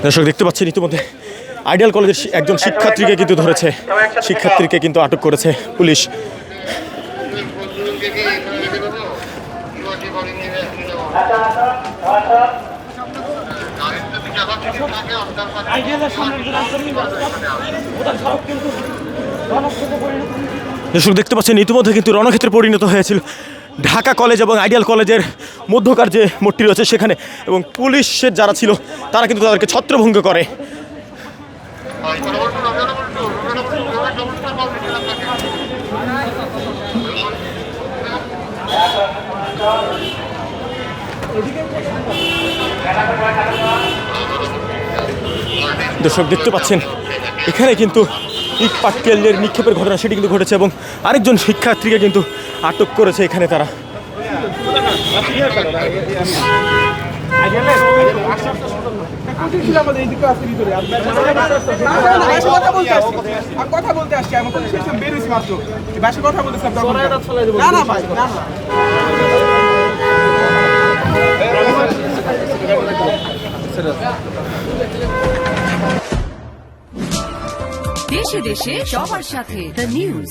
দর্শক দেখতে পাচ্ছেন ইতিমধ্যে আইডিয়াল কলেজের একজন শিক্ষার্থীকে কিন্তু ধরেছে, শিক্ষার্থীকে কিন্তু আটক করেছে পুলিশ। দর্শক দেখতে পাচ্ছেন ইতিমধ্যে কিন্তু রণক্ষেত্রে পরিণত হয়েছিল ঢাকা কলেজ এবং আইডিয়াল কলেজের মধ্যকার যে মোড়টি রয়েছে সেখানে, এবং পুলিশের যারা ছিল তারা কিন্তু তাদেরকে ছত্রভঙ্গ করে। দর্শক দেখতে পাচ্ছেন এখানে কিন্তু ইট পাটকেলের নিক্ষেপের ঘটনা সেটি কিন্তু ঘটেছে এবং আরেকজন শিক্ষার্থীকে কিন্তু আটক করেছে এখানে তারা। দেশে দেশে সবার সাথে দ্য নিউজ।